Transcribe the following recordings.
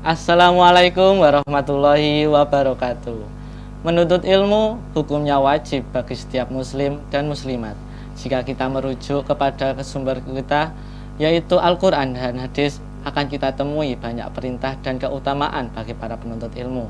Assalamualaikum warahmatullahi wabarakatuh. Menuntut ilmu hukumnya wajib bagi setiap muslim dan muslimat. Jika kita merujuk kepada sumber kita, yaitu Al-Quran dan hadis, akan kita temui banyak perintah dan keutamaan bagi para penuntut ilmu.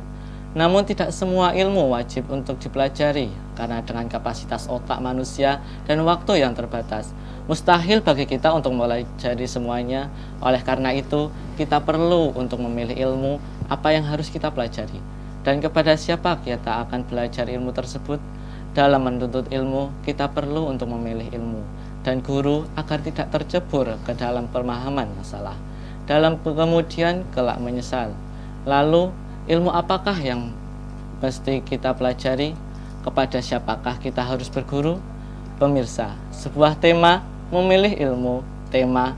Namun tidak semua ilmu wajib untuk dipelajari, karena dengan kapasitas otak manusia dan waktu yang terbatas, mustahil bagi kita untuk mempelajari semuanya. Oleh karena itu, kita perlu untuk memilih ilmu apa yang harus kita pelajari, dan kepada siapa kita akan belajar ilmu tersebut. Dalam menuntut ilmu, kita perlu untuk memilih ilmu dan guru agar tidak tercebur ke dalam pemahaman masalah, dalam kemudian kelak menyesal. Lalu, ilmu apakah yang mesti kita pelajari? Kepada siapakah kita harus berguru? Pemirsa, sebuah tema memilih ilmu, tema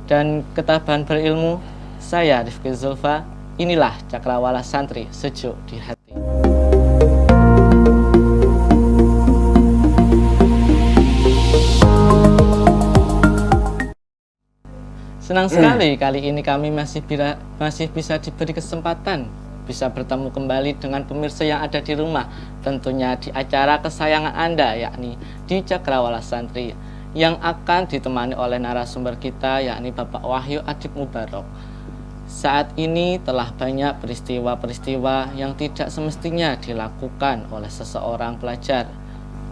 dan ketabahan berilmu. Saya Rifki Zulfa, inilah Cakrawala Santri Sejuk di Hati. Senang sekali kali ini kami masih bisa diberi kesempatan bisa bertemu kembali dengan pemirsa yang ada di rumah, tentunya di acara kesayangan Anda, yakni di Cakrawala Santri, yang akan ditemani oleh narasumber kita, yakni Bapak Wahyu Adib Mubarok. Saat ini telah banyak peristiwa-peristiwa yang tidak semestinya dilakukan oleh seseorang pelajar,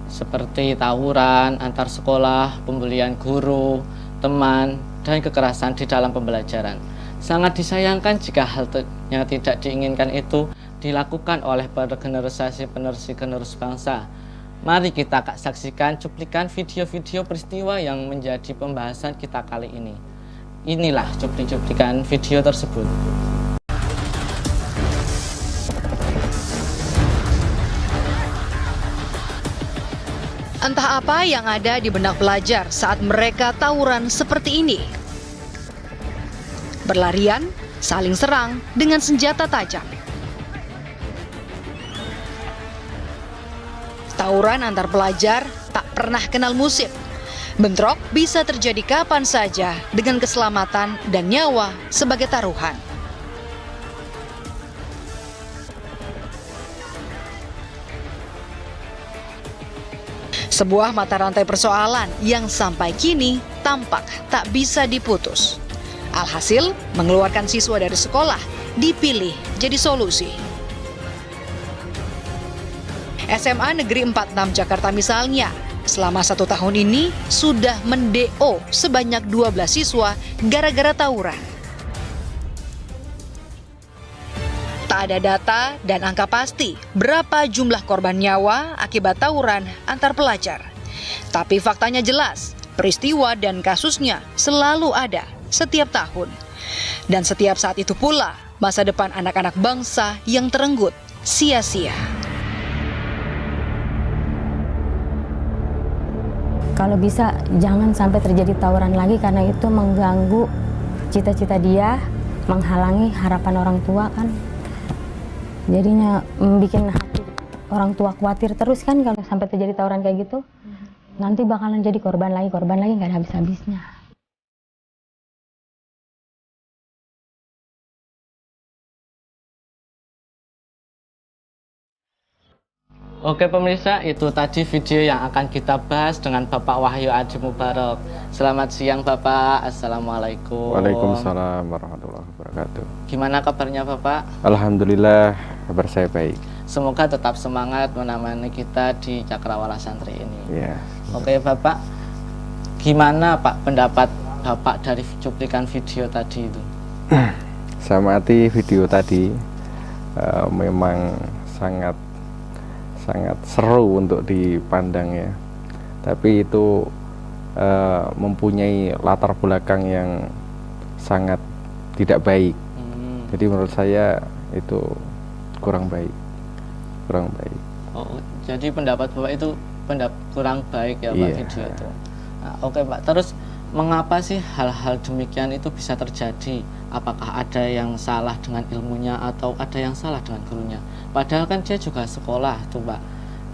seperti tawuran antar sekolah, pembulian guru, teman, dan kekerasan di dalam pembelajaran. Sangat disayangkan jika hal yang tidak diinginkan itu dilakukan oleh para generasi penerus bangsa. Mari kita saksikan cuplikan video-video peristiwa yang menjadi pembahasan kita kali ini. Inilah cuplikan video tersebut. Entah apa yang ada di benak pelajar saat mereka tawuran seperti ini. Berlarian, saling serang dengan senjata tajam. Tawuran antar pelajar tak pernah kenal musim. Bentrok bisa terjadi kapan saja dengan keselamatan dan nyawa sebagai taruhan. Sebuah mata rantai persoalan yang sampai kini tampak tak bisa diputus. Alhasil, mengeluarkan siswa dari sekolah dipilih jadi solusi. SMA Negeri 46 Jakarta misalnya, selama 1 tahun ini sudah men-DO sebanyak 12 siswa gara-gara tawuran. Tak ada data dan angka pasti berapa jumlah korban nyawa akibat tawuran antar pelajar. Tapi faktanya jelas, peristiwa dan kasusnya selalu ada setiap tahun. Dan setiap saat itu pula, masa depan anak-anak bangsa yang terenggut sia-sia. Kalau bisa jangan sampai terjadi tawuran lagi, karena itu mengganggu cita-cita dia, menghalangi harapan orang tua kan. Jadinya bikin hati orang tua khawatir terus kan kalau sampai terjadi tawuran kayak gitu. Nanti bakalan jadi korban lagi nggak ada habis-habisnya. Oke pemirsa, itu tadi video yang akan kita bahas dengan Bapak Wahyu Adib Mubarok. Selamat siang Bapak, Assalamualaikum. Waalaikumsalam warahmatullahi wabarakatuh. Gimana kabarnya Bapak? Alhamdulillah, kabar saya baik. Semoga tetap semangat menemani kita di Cakrawala Santri ini. Ya. Oke Bapak, gimana Pak pendapat Bapak dari cuplikan video tadi itu? Saya amati video tadi, memang sangat seru untuk dipandang ya. Tapi itu mempunyai latar belakang yang sangat tidak baik. Jadi menurut saya itu kurang baik. Oh, jadi pendapat Bapak itu kurang baik ya Pak, Iya. video itu. Nah, oke Pak, terus mengapa sih hal-hal demikian itu bisa terjadi? Apakah ada yang salah dengan ilmunya atau ada yang salah dengan gurunya? Padahal kan dia juga sekolah tuh Pak.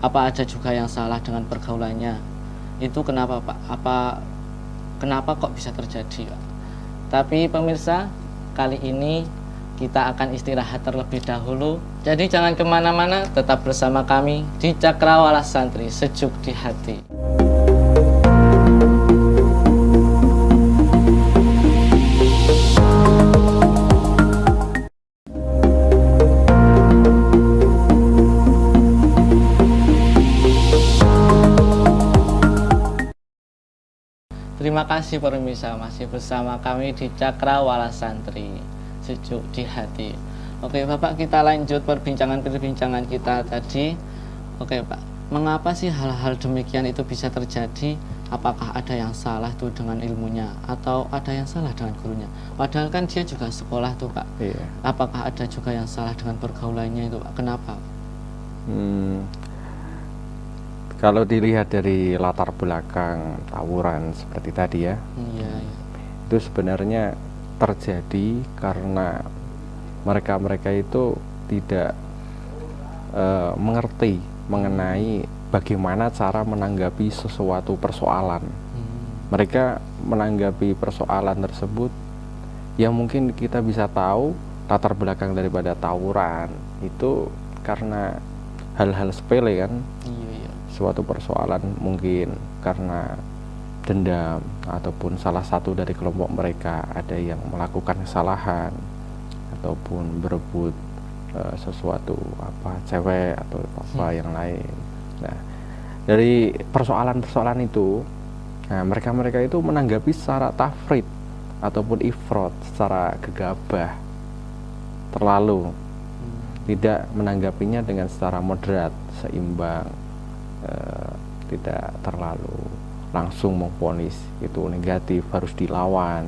Apa ada juga yang salah dengan pergaulannya? Itu kenapa Pak? Kenapa kok bisa terjadi Pak? Tapi pemirsa, kali ini kita akan istirahat terlebih dahulu. Jadi jangan kemana-mana, tetap bersama kami di Cakrawala Santri, sejuk di hati. Terima kasih pemirsa, masih bersama kami di Cakrawala Santri, sejuk di hati. Oke Bapak, kita lanjut perbincangan kita tadi. Oke Pak, mengapa sih hal-hal demikian itu bisa terjadi? Apakah ada yang salah tuh dengan ilmunya, atau ada yang salah dengan gurunya? Padahal kan dia juga sekolah tuh Pak. Iya. Apakah ada juga yang salah dengan pergaulannya itu Pak? Kenapa? Kalau dilihat dari latar belakang tawuran seperti tadi ya, Iya, iya. itu sebenarnya terjadi karena mereka itu tidak mengerti mengenai bagaimana cara menanggapi sesuatu persoalan. Mereka menanggapi persoalan tersebut yang mungkin kita bisa tahu latar belakang daripada tawuran itu karena hal-hal sepele kan. Iya, iya. Suatu persoalan mungkin karena dendam ataupun salah satu dari kelompok mereka ada yang melakukan kesalahan ataupun berebut sesuatu cewek atau apa yang lain. Nah, dari persoalan-persoalan itu, nah, mereka itu menanggapi secara tafrid ataupun ifrot, secara gegabah, terlalu, tidak menanggapinya dengan secara moderat, seimbang, tidak terlalu langsung memvonis itu negatif, harus dilawan.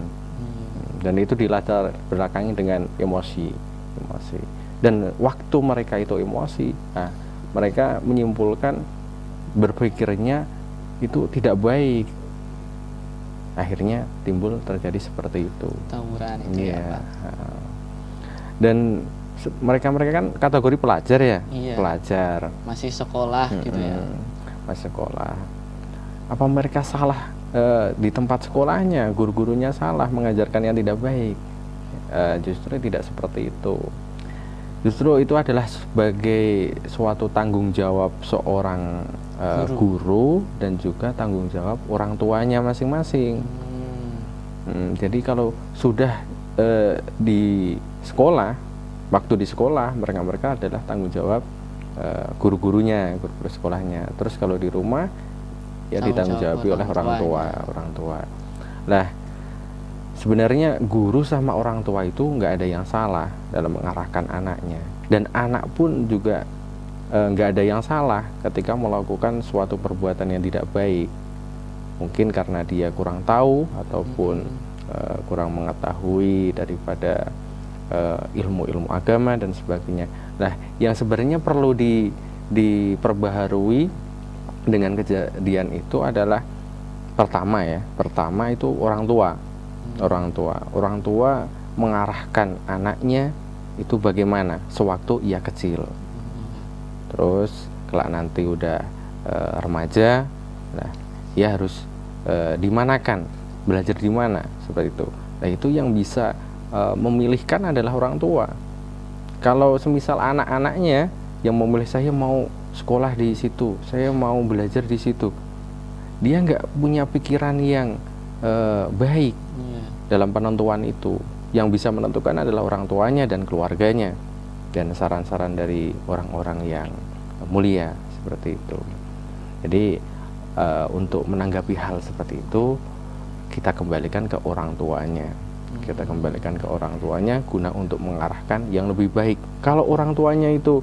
Dan itu dilatar belakangi dengan emosi. Dan waktu mereka itu emosi, nah, mereka menyimpulkan berpikirnya itu tidak baik. Akhirnya timbul terjadi seperti itu. Tawuran itu ya Pak. Dan mereka kan kategori pelajar ya. Iya. Pelajar. Masih sekolah gitu ya. Masih sekolah. Apa mereka salah di tempat sekolahnya, guru-gurunya salah mengajarkan yang tidak baik? Justru tidak seperti itu. Justru itu adalah sebagai suatu tanggung jawab seorang guru dan juga tanggung jawab orang tuanya masing-masing. Jadi kalau sudah di sekolah, waktu di sekolah mereka adalah tanggung jawab guru-gurunya, guru-guru sekolahnya. Terus kalau di rumah ya ditanggung jawab oleh orang tua. Nah, sebenarnya guru sama orang tua itu nggak ada yang salah dalam mengarahkan anaknya, dan anak pun juga nggak ada yang salah ketika melakukan suatu perbuatan yang tidak baik. Mungkin karena dia kurang tahu ataupun kurang mengetahui daripada ilmu-ilmu agama dan sebagainya. Nah, yang sebenarnya perlu diperbaharui dengan kejadian itu adalah pertama itu orang tua mengarahkan anaknya itu bagaimana sewaktu ia kecil. Terus kelak nanti udah remaja, nah ia harus dimanakan, belajar di mana, seperti itu. Nah, itu yang bisa memilihkan adalah orang tua. Kalau semisal anak-anaknya yang memilih, saya mau sekolah di situ, saya mau belajar di situ, dia nggak punya pikiran yang baik dalam penentuan itu. Yang bisa menentukan adalah orang tuanya dan keluarganya, dan saran-saran dari orang-orang yang mulia seperti itu. Jadi untuk menanggapi hal seperti itu, kita kembalikan ke orang tuanya. Kita kembalikan ke orang tuanya guna untuk mengarahkan yang lebih baik. Kalau orang tuanya itu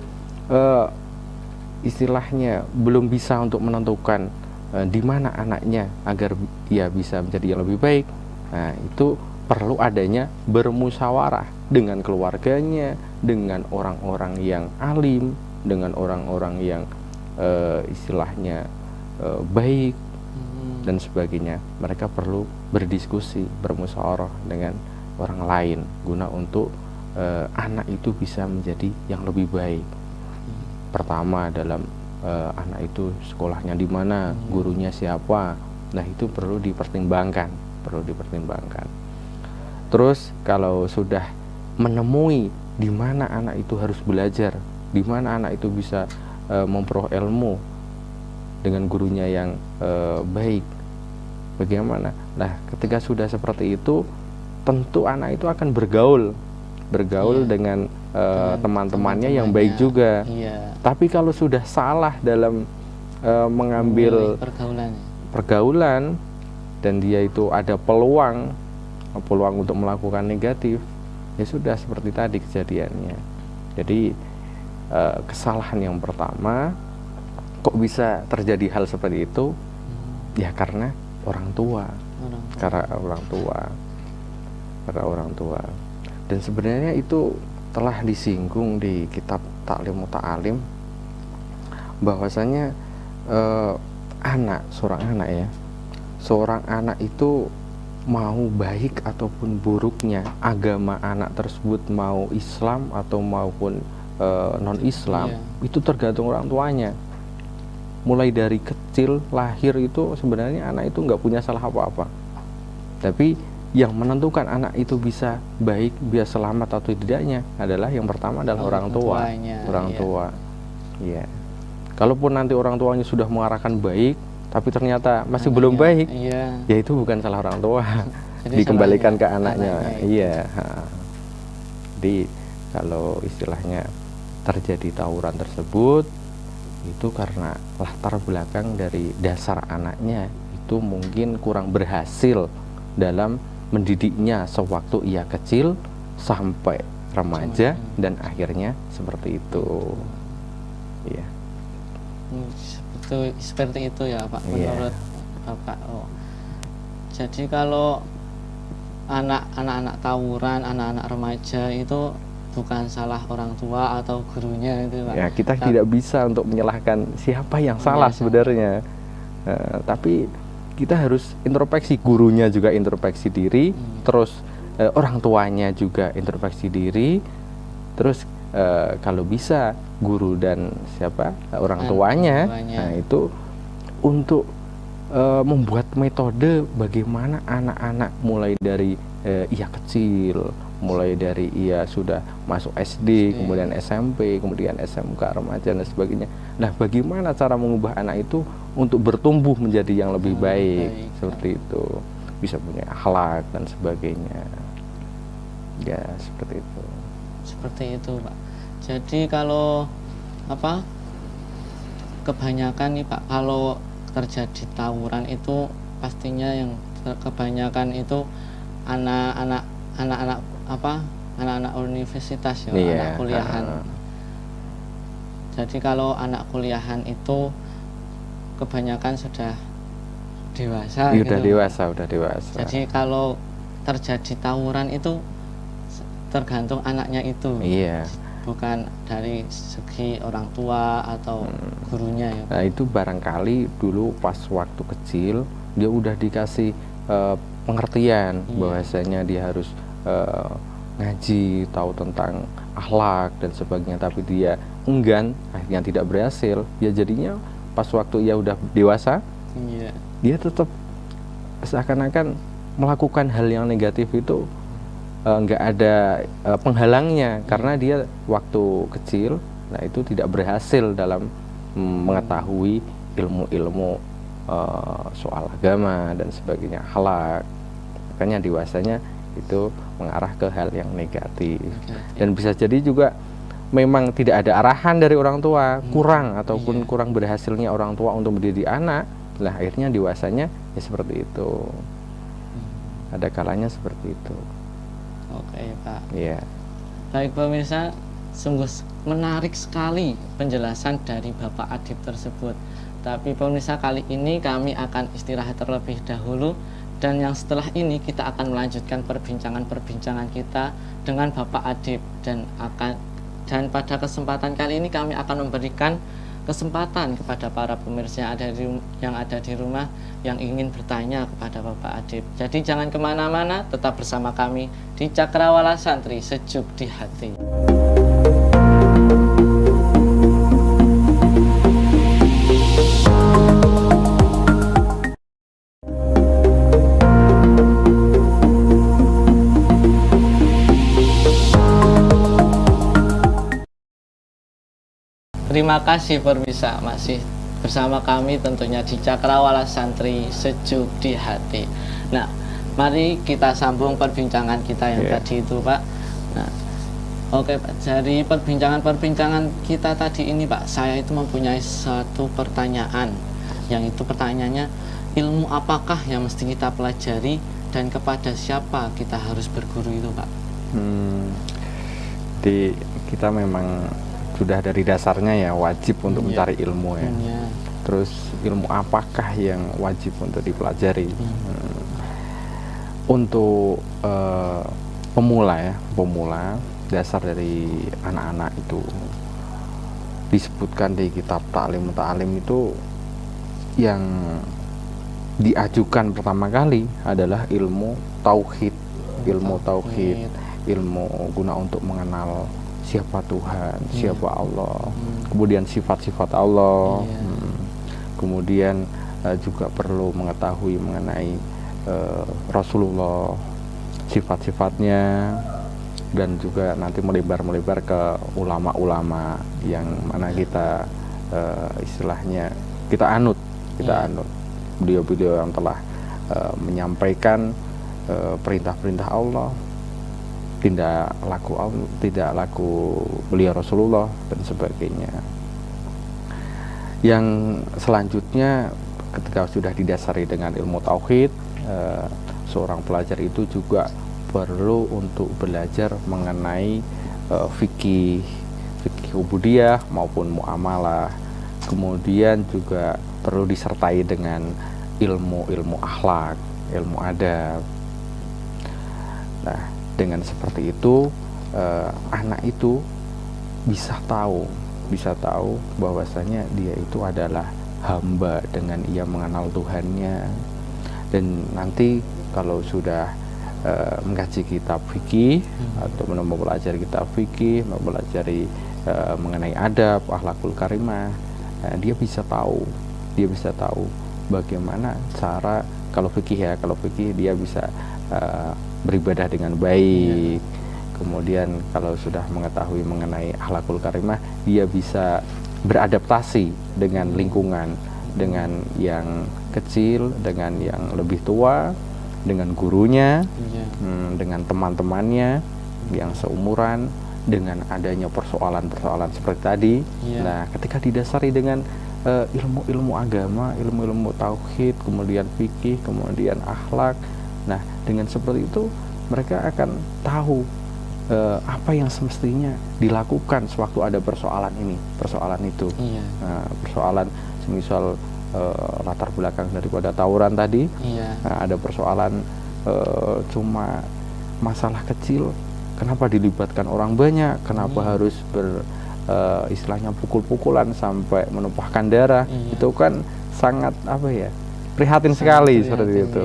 istilahnya belum bisa untuk menentukan di mana anaknya agar ia bisa menjadi yang lebih baik, nah itu perlu adanya bermusyawarah dengan keluarganya, dengan orang-orang yang alim, dengan orang-orang yang istilahnya baik dan sebagainya. Mereka perlu berdiskusi, bermusyawarah dengan orang lain guna untuk anak itu bisa menjadi yang lebih baik. Pertama dalam anak itu sekolahnya di mana, gurunya siapa. Nah, itu perlu dipertimbangkan. Terus kalau sudah menemui di mana anak itu harus belajar, di mana anak itu bisa memperoleh ilmu dengan gurunya yang baik. Bagaimana? Nah, ketika sudah seperti itu, tentu anak itu akan bergaul dengan teman-temannya yang baik juga. Tapi kalau sudah salah dalam mengambil pergaulan dan dia itu ada peluang untuk melakukan negatif, ya sudah seperti tadi kejadiannya. Jadi kesalahan yang pertama, kok bisa terjadi hal seperti itu? Ya karena orang tua. Dan sebenarnya itu telah disinggung di kitab Ta'lim Muta'alim, bahwasanya seorang anak itu mau baik ataupun buruknya agama anak tersebut, mau Islam atau maupun non Islam, itu tergantung orang tuanya. Mulai dari kecil lahir itu sebenarnya anak itu nggak punya salah apa-apa, tapi yang menentukan anak itu bisa baik, bisa selamat atau tidaknya adalah yang pertama adalah orang tua. Iya. Kalaupun nanti orang tuanya sudah mengarahkan baik, tapi ternyata masih belum baik, ya itu bukan salah orang tua. Dikembalikan ke anaknya. Iya. Jadi kalau istilahnya terjadi tawuran tersebut, itu karena latar belakang dari dasar anaknya itu mungkin kurang berhasil dalam mendidiknya sewaktu ia kecil sampai remaja dan akhirnya seperti itu. Iya. Seperti itu ya Pak, menurut Bapak. Jadi kalau anak-anak tawuran, anak-anak remaja itu bukan salah orang tua atau gurunya itu Pak. Ya, kita tidak bisa untuk menyalahkan siapa yang salah sebenarnya. Tapi kita harus introspeksi, gurunya juga introspeksi diri, terus orang tuanya juga introspeksi diri, terus kalau bisa guru dan orang tuanya. Nah itu untuk membuat metode bagaimana anak-anak mulai dari ia kecil, mulai dari ia sudah masuk SD, kemudian SMP, kemudian SMK, remaja dan sebagainya. Nah, bagaimana cara mengubah anak itu untuk bertumbuh menjadi yang lebih baik, seperti itu, bisa punya akhlak dan sebagainya. Ya, seperti itu. Seperti itu, Pak. Jadi kalau kebanyakan nih Pak, kalau terjadi tawuran itu pastinya yang kebanyakan itu anak-anak universitas ya, anak kuliahan. Jadi kalau anak kuliahan itu kebanyakan sudah dewasa. Udah dewasa. Jadi kalau terjadi tawuran itu tergantung anaknya itu. Bukan dari segi orang tua atau gurunya ya. Nah, itu barangkali dulu pas waktu kecil dia udah dikasih pengertian bahwasanya dia harus ngaji, tahu tentang akhlak dan sebagainya, tapi dia enggan, akhirnya tidak berhasil. Ya jadinya pas waktu ia udah dewasa, dia tetap seakan-akan melakukan hal yang negatif itu nggak ada penghalangnya, karena dia waktu kecil, nah itu tidak berhasil dalam mengetahui ilmu-ilmu soal agama dan sebagainya, akhlak. Makanya dewasanya itu mengarah ke hal yang negatif. Dan bisa jadi juga memang tidak ada arahan dari orang tua, kurang berhasilnya orang tua untuk mendidik anak. Nah akhirnya dewasanya ya seperti itu. Ada kalanya seperti itu. Oke Pak. Iya. Baik pemirsa, sungguh menarik sekali penjelasan dari Bapak Adib tersebut. Tapi pemirsa, kali ini kami akan istirahat terlebih dahulu, dan yang setelah ini kita akan melanjutkan perbincangan kita dengan Bapak Adib, dan pada kesempatan kali ini kami akan memberikan kesempatan kepada para pemirsa yang ada di rumah yang ingin bertanya kepada Bapak Adib. Jadi jangan kemana-mana, tetap bersama kami di Cakrawala Santri, sejuk di hati. Terima kasih Perbisa masih bersama kami tentunya di Cakrawala Santri Sejuk di Hati. Nah, mari kita sambung perbincangan kita yang tadi itu, Pak. Nah, oke Pak, dari perbincangan kita tadi ini Pak, saya itu mempunyai satu pertanyaan. Yang itu pertanyaannya, ilmu apakah yang mesti kita pelajari dan kepada siapa kita harus berguru itu Pak? Kita memang sudah dari dasarnya ya wajib untuk mencari ilmu ya. Terus ilmu apakah yang wajib untuk dipelajari? Untuk pemula dasar dari anak-anak itu disebutkan di kitab Ta'lim itu yang diajukan pertama kali adalah ilmu tauhid, ilmu guna untuk mengenal siapa Tuhan, siapa Allah, kemudian sifat-sifat Allah, kemudian juga perlu mengetahui mengenai Rasulullah, sifat-sifatnya, dan juga nanti melebar ke ulama-ulama yang mana kita istilahnya kita anut beliau-beliau yang telah menyampaikan perintah-perintah Allah, tidak laku beliau Rasulullah dan sebagainya. Yang selanjutnya ketika sudah didasari dengan ilmu tauhid, seorang pelajar itu juga perlu untuk belajar mengenai fikih ubudiyah maupun muamalah. Kemudian juga perlu disertai dengan ilmu akhlak, ilmu adab. Nah, dengan seperti itu anak itu bisa tahu bahwasanya dia itu adalah hamba dengan ia mengenal Tuhannya. Dan nanti kalau sudah mengkaji kitab fikih atau mempelajari kitab fikih, mempelajari mengenai adab, akhlakul karimah, dia bisa tahu bagaimana cara kalau fikih dia bisa beribadah dengan baik. Kemudian kalau sudah mengetahui mengenai akhlakul karimah, dia bisa beradaptasi dengan lingkungan, dengan yang kecil, dengan yang lebih tua, dengan gurunya, dengan teman-temannya yang seumuran, dengan adanya persoalan-persoalan seperti tadi. Nah, ketika didasari dengan ilmu-ilmu agama, ilmu-ilmu tauhid, kemudian fikih, kemudian akhlak, nah dengan seperti itu mereka akan tahu apa yang semestinya dilakukan sewaktu ada persoalan itu. Persoalan semisal latar belakang daripada tawuran tadi, ada persoalan cuma masalah kecil, kenapa dilibatkan orang banyak, kenapa harus istilahnya pukul-pukulan sampai menumpahkan darah, itu kan sangat prihatin sekali seperti itu.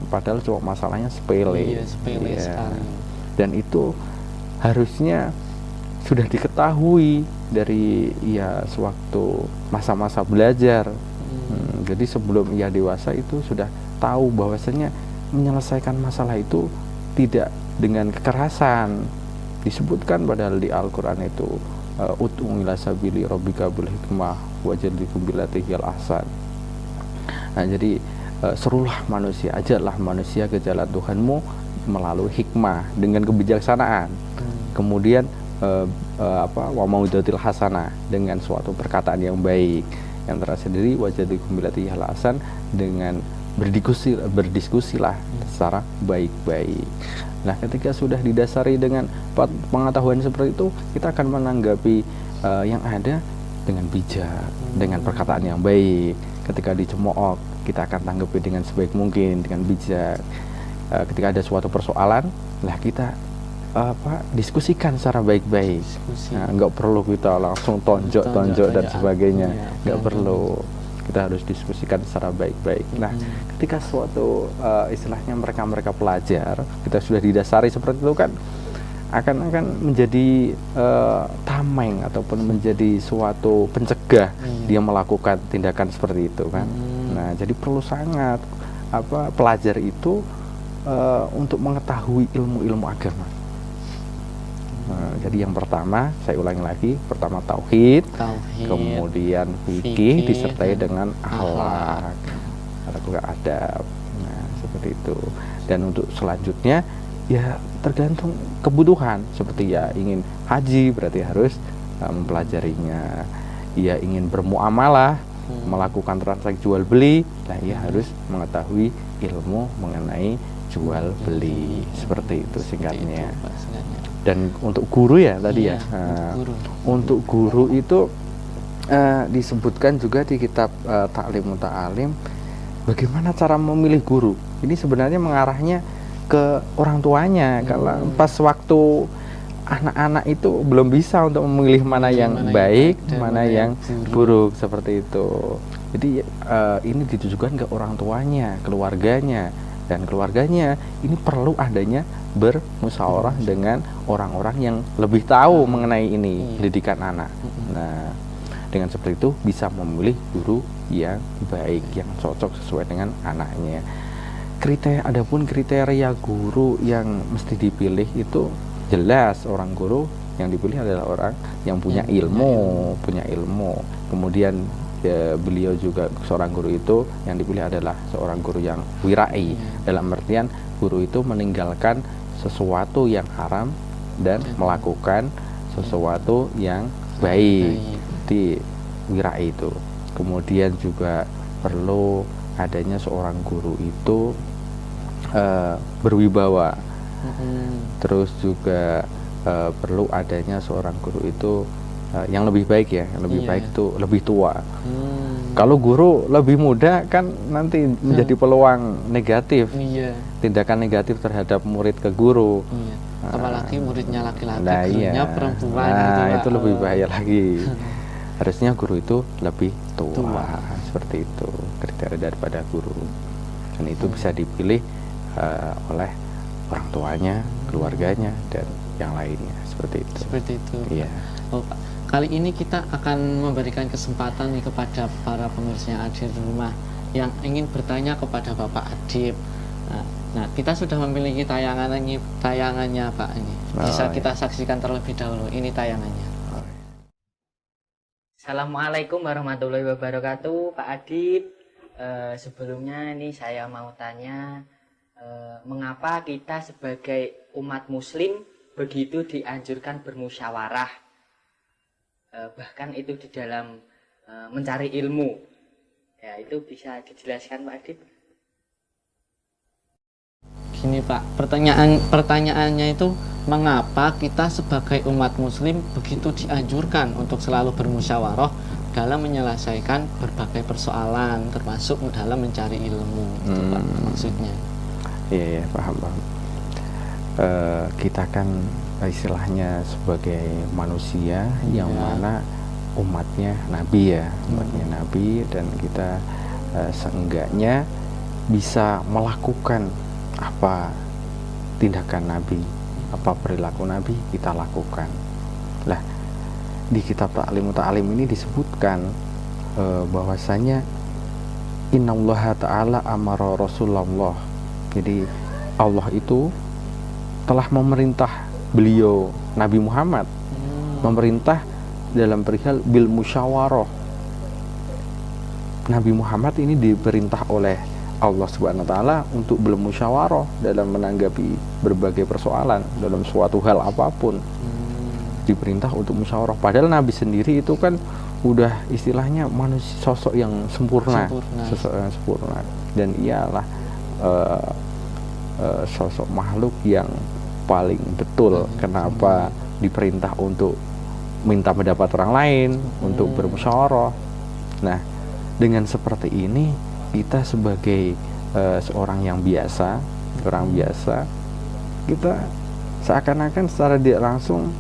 Padahal cuma masalahnya sepele, sekali. Dan itu harusnya sudah diketahui dari sewaktu masa-masa belajar. Jadi sebelum ia dewasa itu sudah tahu bahwasanya menyelesaikan masalah itu tidak dengan kekerasan. Disebutkan padahal di Al-Quran itu ud'u ila sabili rabbika bil hikmah wajadilhum billatil ahsan. Nah, jadi serulah manusia, ajaklah manusia ke jalan Tuhanmu melalui hikmah dengan kebijaksanaan. Kemudian wa mau'izatil hasanah, dengan suatu perkataan yang baik, yang tersendiri wajadilhum billatil ahsan, dengan berdiskusilah secara baik-baik. Nah, ketika sudah didasari dengan pengetahuan seperti itu, kita akan menanggapi yang ada dengan bijak, dengan perkataan yang baik. Ketika dicemooh, kita akan tanggapi dengan sebaik mungkin, dengan bijak. Ketika ada suatu persoalan, lah kita diskusikan secara baik-baik. Nah, nggak perlu kita langsung tonjok dan sebagainya, nggak perlu. Kita harus diskusikan secara baik-baik. Nah, ketika suatu istilahnya mereka pelajar, kita sudah didasari seperti itu kan, akan menjadi tameng ataupun menjadi suatu pencegah dia melakukan tindakan seperti itu kan. Nah, jadi perlu sangat pelajar itu untuk mengetahui ilmu-ilmu agama. Jadi yang pertama, saya ulangi lagi, pertama tauhid, kemudian fikih disertai dengan akhlak, juga adab. Nah, seperti itu. Dan untuk selanjutnya ya tergantung kebutuhan, seperti ya ingin haji berarti harus mempelajarinya, ya ingin bermuamalah, melakukan transaksi jual beli, nah ia harus mengetahui ilmu mengenai jual beli, seperti itu singkatnya. Dan untuk guru ya tadi ya, untuk guru itu disebutkan juga di kitab Ta'lim Muta'alim, bagaimana cara memilih guru. Ini sebenarnya mengarahnya ke orang tuanya. Kalau pas waktu anak-anak itu belum bisa untuk memilih mana yang baik, mana yang buruk, seperti itu. Jadi ini ditujukan ke orang tuanya, keluarganya, dan keluarganya ini perlu adanya bermusyawarah dengan orang-orang yang lebih tahu mengenai ini, pendidikan anak. Nah, dengan seperti itu bisa memilih guru yang baik, yang cocok sesuai dengan anaknya. Adapun kriteria guru yang mesti dipilih itu jelas, orang guru yang dipilih adalah orang yang punya ilmu. Kemudian beliau juga, seorang guru itu yang dipilih adalah seorang guru yang wirai, dalam artian guru itu meninggalkan sesuatu yang haram dan melakukan sesuatu yang baik di wirai itu. Kemudian juga perlu adanya seorang guru itu berwibawa. Terus juga perlu adanya seorang guru itu yang lebih baik ya, yang lebih baik itu lebih tua. Kalau guru lebih muda kan nanti menjadi peluang negatif, tindakan negatif terhadap murid ke guru. Apalagi muridnya laki-laki, nah, gurunya perempuan. Nah, itu lebih bahaya lagi. Harusnya guru itu lebih tua. Seperti itu kriteria daripada guru. Dan itu bisa dipilih oleh orang tuanya, keluarganya, dan yang lainnya, seperti itu. Seperti itu. Iya. Oh, Pak. Kali ini kita akan memberikan kesempatan nih kepada para pemirsa yang hadir di rumah yang ingin bertanya kepada Bapak Adib. Nah, kita sudah memiliki tayangannya Pak ini. Bisa kita saksikan terlebih dahulu. Ini tayangannya. Assalamualaikum warahmatullahi wabarakatuh, Pak Adib. Sebelumnya ini saya mau tanya, mengapa kita sebagai umat muslim begitu dianjurkan bermusyawarah, bahkan itu di dalam mencari ilmu. Ya, itu bisa dijelaskan Pak Adib? Gini Pak, pertanyaannya itu mengapa kita sebagai umat muslim begitu dianjurkan untuk selalu bermusyawarah dalam menyelesaikan berbagai persoalan, termasuk dalam mencari ilmu. Itu Pak maksudnya. Iya, paham. Kita kan istilahnya sebagai manusia yang mana umatnya Nabi ya, umatnya Nabi, dan kita seenggaknya bisa melakukan apa tindakan Nabi, apa perilaku Nabi kita lakukan. Lah, di kitab Ta'lim Muta'alim ini disebutkan bahwasanya innallaha ta'ala amara Rasulullah. Jadi Allah itu telah memerintah beliau Nabi Muhammad, memerintah dalam perihal bil musyawarah. Nabi Muhammad ini diperintah oleh Allah Subhanahu wa taala untuk bermusyawarah dalam menanggapi berbagai persoalan dalam suatu hal apapun. Diperintah untuk musyawarah. Padahal Nabi sendiri itu kan udah istilahnya manusia, sosok yang sempurna. Sosok yang sempurna, dan ialah sosok makhluk yang paling betul. Kenapa diperintah untuk minta pendapat orang lain, untuk bermusyawarah. Nah, dengan seperti ini kita sebagai seorang yang biasa, kita seakan-akan secara tidak langsung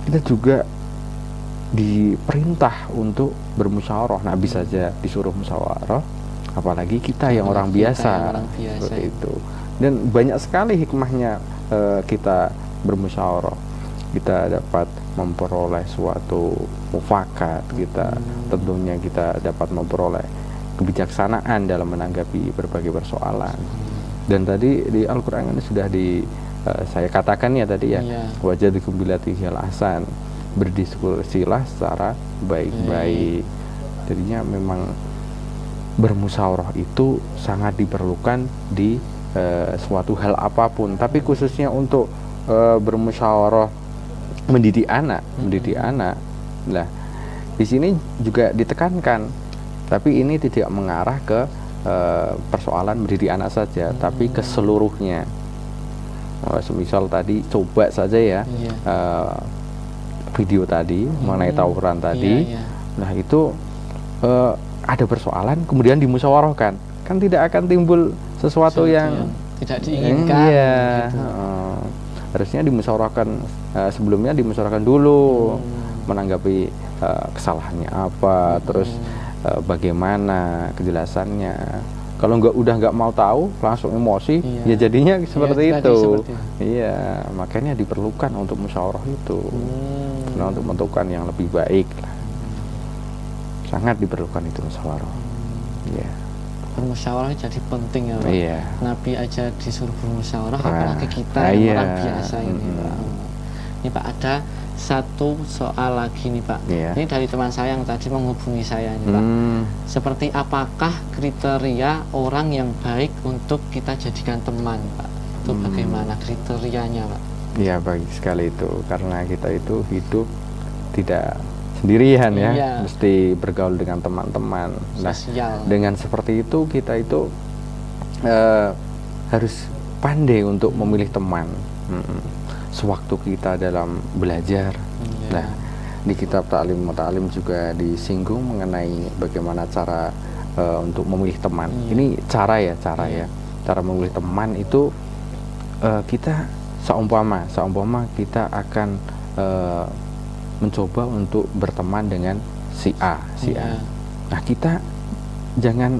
kita juga diperintah untuk bermusyawarah. Nabi saja disuruh musyawarah, apalagi kita yang orang biasa, seperti itu. Dan banyak sekali hikmahnya kita bermusyawarah. Kita dapat memperoleh suatu mufakat, tentunya kita dapat memperoleh kebijaksanaan dalam menanggapi berbagai persoalan. Dan tadi di Al-Quran ini sudah saya katakan ya tadi ya, Iya. wajah dikumbilatihil ahsan, berdiskusilah secara baik-baik. Jadinya memang bermusyawarah itu sangat diperlukan di suatu hal apapun, tapi khususnya untuk bermusyawarah mendidik anak. Nah, di sini juga ditekankan, tapi ini tidak mengarah ke persoalan mendidik anak saja, tapi ke seluruhnya. Semisal tadi coba saja ya, Iya. video tadi mengenai tawuran tadi. Iya, iya. Nah itu ada persoalan kemudian dimusyawarahkan, kan tidak akan timbul sesuatu yang tidak diinginkan. iya, gitu. harusnya dimusyawarahkan sebelumnya, dimusyawarahkan dulu menanggapi kesalahannya apa, terus bagaimana kejelasannya. Kalau udah nggak mau tahu, langsung emosi, Iya. ya jadinya seperti Iya, itu. tadi seperti itu. Iya, makanya diperlukan untuk musyawarah itu, nah, untuk menentukan yang lebih baik. Sangat diperlukan itu musyawarah. Iya. Bermusyawarah jadi penting ya Pak. Iya. Nabi aja disuruh bermusyawarah, Nah, apalagi kita nah, yang iya. orang biasa ini Pak. Ini Pak, ada satu soal lagi nih Pak. Iya. Ini dari teman saya yang tadi menghubungi saya nih Pak. Seperti apakah kriteria orang yang baik untuk kita jadikan teman Pak? Itu bagaimana kriterianya Pak? Iya, baik sekali itu, karena kita itu hidup tidak sendirian ya, Iya. mesti bergaul dengan teman-teman. Nah, Sosial. dengan seperti itu kita itu harus pandai untuk memilih teman. Sewaktu kita dalam belajar. Iya. Nah, di kitab Ta'lim Muta'alim juga disinggung mengenai bagaimana cara untuk memilih teman. Iya. Ini cara ya, Iya. cara memilih teman itu kita seumpama kita akan mencoba untuk berteman dengan si A. Iya. Nah, kita jangan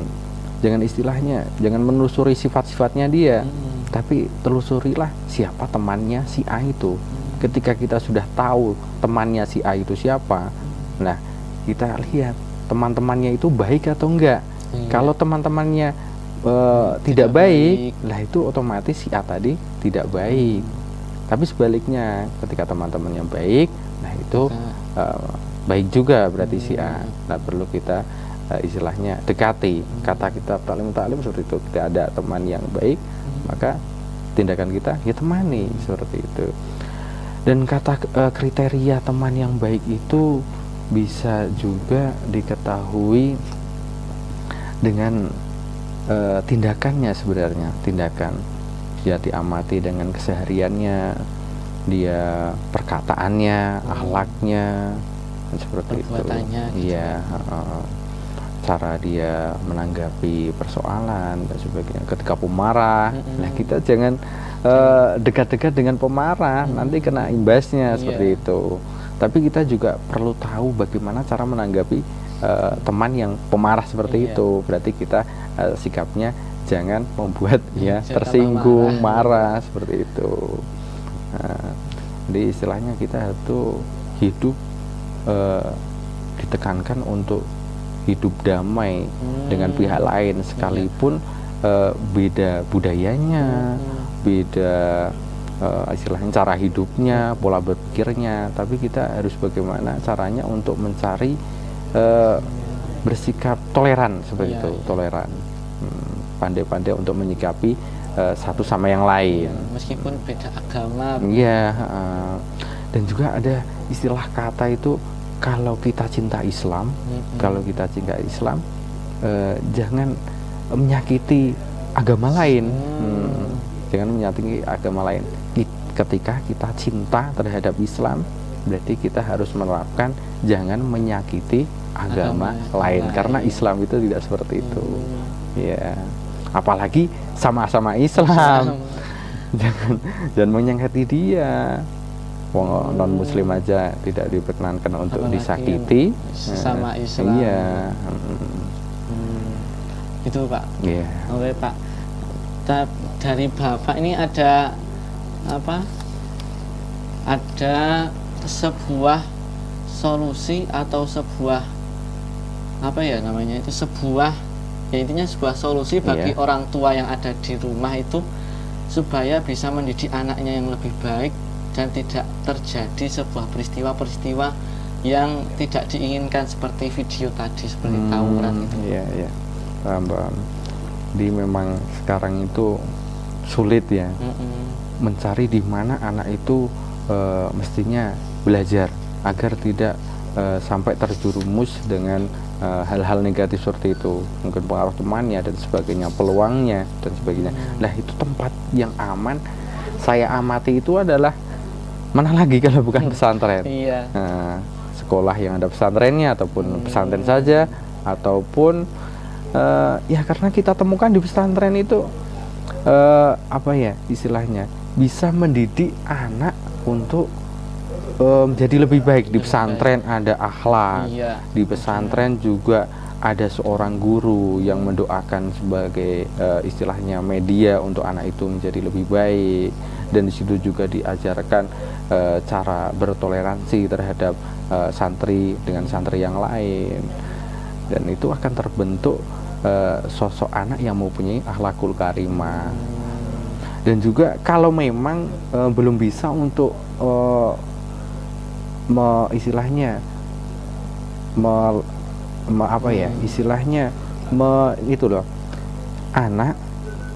istilahnya, jangan menelusuri sifat-sifatnya dia, tapi telusurilah siapa temannya si A itu. Ketika kita sudah tahu temannya si A itu siapa, nah kita lihat teman-temannya itu baik atau enggak. Iya. Kalau teman-temannya tidak baik, lah itu otomatis si A tadi tidak baik. Tapi sebaliknya, ketika teman-temannya baik, nah itu baik juga berarti si A. Nah, perlu kita istilahnya dekati. Kata kita Ta'lim seperti itu, kita ada teman yang baik, maka tindakan kita ya temani, seperti itu. Dan kata kriteria teman yang baik itu bisa juga diketahui dengan tindakannya sebenarnya. Tindakan dia diamati dengan kesehariannya, dia perkataannya, akhlaknya, seperti itu. Perbuatannya gitu. Iya, cara dia menanggapi persoalan dan sebagainya. Ketika pemarah, nah kita jangan dekat-dekat dengan pemarah, nanti kena imbasnya seperti itu. Tapi kita juga perlu tahu bagaimana cara menanggapi teman yang pemarah seperti itu. Berarti kita sikapnya jangan membuat ya tersinggung, marah seperti itu. Nah, jadi istilahnya kita itu hidup ditekankan untuk hidup damai dengan pihak lain, sekalipun beda budayanya, beda istilahnya cara hidupnya, pola berpikirnya, tapi kita harus bagaimana caranya untuk mencari bersikap toleran seperti itu, toleran, pandai-pandai untuk menyikapi satu sama yang lain, meskipun beda agama. Iya, dan juga ada istilah kata itu, kalau kita cinta Islam, jangan menyakiti agama lain, jangan menyakiti agama lain. Ketika kita cinta terhadap Islam, berarti kita harus menerapkan jangan menyakiti agama lain, karena Islam itu tidak seperti itu. Ya, apalagi sama-sama Islam. jangan menyakiti dia. Wong non Muslim aja tidak diperkenankan untuk apalagi disakiti sama Islam. Iya. Itu Pak. Iya. Oke Pak. Dari Bapak ini ada apa? Ada sebuah solusi atau sebuah apa ya namanya itu, sebuah ya intinya sebuah solusi bagi orang tua yang ada di rumah itu supaya bisa mendidik anaknya yang lebih baik dan tidak terjadi sebuah peristiwa-peristiwa yang tidak diinginkan seperti video tadi, seperti tawuran itu. Iya, iya. Paham. Jadi memang sekarang itu sulit ya mencari di mana anak itu mestinya belajar agar tidak sampai terjerumus dengan hal-hal negatif seperti itu, mungkin pengaruh temannya dan sebagainya, peluangnya dan sebagainya. Nah, itu tempat yang aman saya amati itu adalah mana lagi kalau bukan pesantren. Iya. Nah, sekolah yang ada pesantrennya ataupun pesantren saja, ataupun ya karena kita temukan di pesantren itu apa ya istilahnya, bisa mendidik anak untuk menjadi lebih baik. Di pesantren ada akhlak, Iya. di pesantren juga ada seorang guru yang mendoakan sebagai istilahnya media untuk anak itu menjadi lebih baik, dan di situ juga diajarkan cara bertoleransi terhadap santri dengan santri yang lain, dan itu akan terbentuk sosok anak yang mempunyai akhlakul karimah. Dan juga kalau memang belum bisa untuk istilahnya itu loh, anak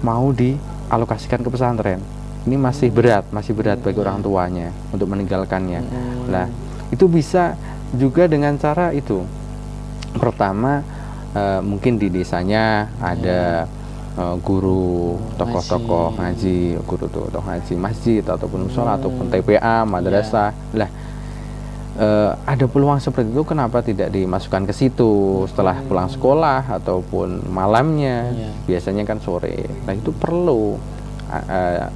mau dialokasikan ke pesantren, ini masih berat bagi orang tuanya untuk meninggalkannya. Nah, itu bisa juga dengan cara itu. Pertama, mungkin di desanya ada guru, tokoh-tokoh ngaji, tokoh ngaji masjid ataupun musola ataupun TPA, madrasah. Lah, ada peluang seperti itu, kenapa tidak dimasukkan ke situ setelah pulang sekolah ataupun malamnya? Biasanya kan sore. Nah, itu perlu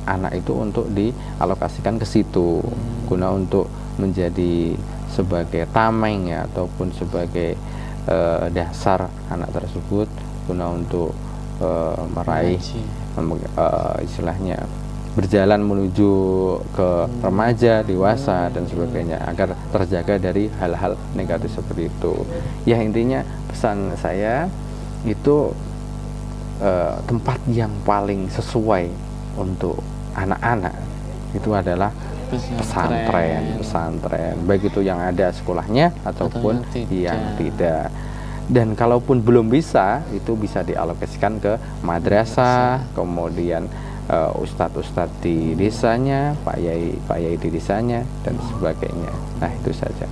anak itu untuk dialokasikan ke situ guna untuk menjadi sebagai tameng ya, ataupun sebagai dasar anak tersebut guna untuk meraih istilahnya berjalan menuju ke remaja, dewasa dan sebagainya, agar terjaga dari hal-hal negatif seperti itu. Ya, intinya pesan saya itu tempat yang paling sesuai untuk anak-anak itu adalah pesantren, baik itu yang ada sekolahnya ataupun yang tidak. Dan kalaupun belum bisa, itu bisa dialokasikan ke madrasah, kemudian ustadz-ustadz di desanya, pak yai di desanya dan sebagainya. Nah, itu saja.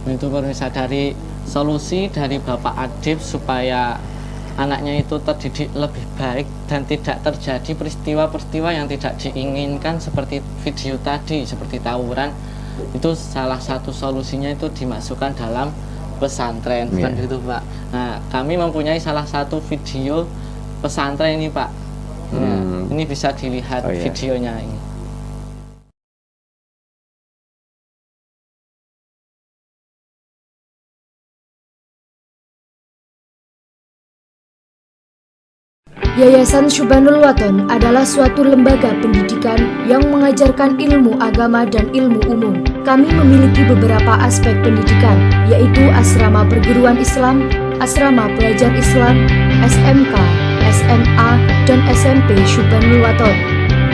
Itu pemirsa, dari solusi dari Bapak Adib supaya anaknya itu terdidik lebih baik dan tidak terjadi peristiwa-peristiwa yang tidak diinginkan seperti video tadi, seperti tawuran. Itu salah satu solusinya itu dimasukkan dalam pesantren, bukan gitu Pak. Nah, kami mempunyai salah satu video pesantren ini Pak. Nah, ini bisa dilihat videonya ini. Yayasan Syubhanul Waton adalah suatu lembaga pendidikan yang mengajarkan ilmu agama dan ilmu umum. Kami memiliki beberapa aspek pendidikan, yaitu asrama perguruan Islam, asrama pelajar Islam, SMK, SMA, dan SMP Syubhanul Waton,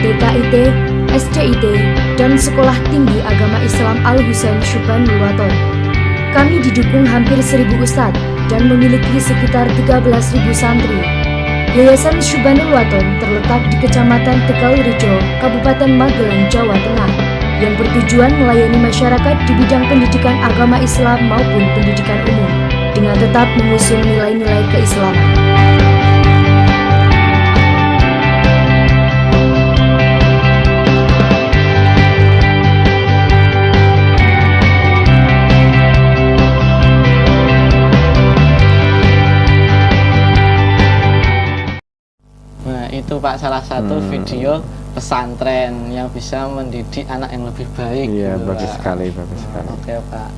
DKIT, SDIT, dan Sekolah Tinggi Agama Islam Al-Husain Syubhanul Waton. Kami didukung hampir 1.000 ustadz dan memiliki sekitar 13.000 santri. Yayasan Syubhanul Waton terletak di Kecamatan Tegalrejo, Kabupaten Magelang, Jawa Tengah, yang bertujuan melayani masyarakat di bidang pendidikan agama Islam maupun pendidikan umum, dengan tetap mengusung nilai-nilai keislaman. Itu Pak salah satu video pesantren yang bisa mendidik anak yang lebih baik. Iya, gitu, bagus Pak. sekali, bagus sekali. Oke Pak,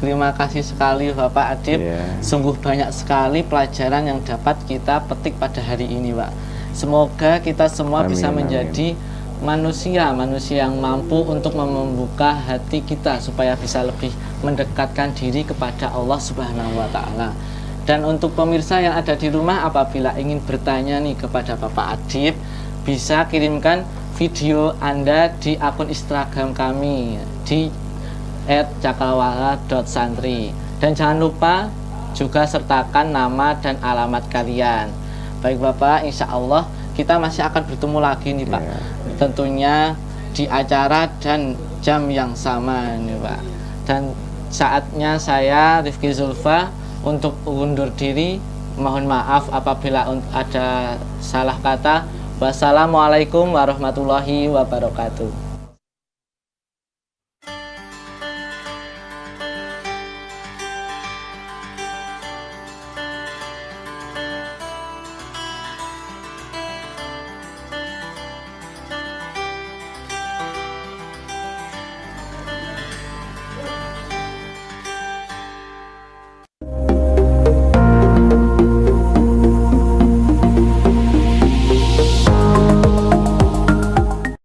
terima kasih sekali Bapak Adib. Sungguh banyak sekali pelajaran yang dapat kita petik pada hari ini Pak. Semoga kita semua bisa menjadi manusia yang mampu untuk membuka hati kita supaya bisa lebih mendekatkan diri kepada Allah Subhanahu wa Ta'ala. Dan untuk pemirsa yang ada di rumah, apabila ingin bertanya nih kepada Bapak Adib, bisa kirimkan video Anda di akun Instagram kami di @cakrawala.santri. Dan jangan lupa juga sertakan nama dan alamat kalian. Baik Bapak, insya Allah kita masih akan bertemu lagi nih Pak. Tentunya di acara dan jam yang sama nih Pak. Dan saatnya saya Rifki Zulfa untuk undur diri. Mohon maaf apabila ada salah kata. Wassalamualaikum warahmatullahi wabarakatuh.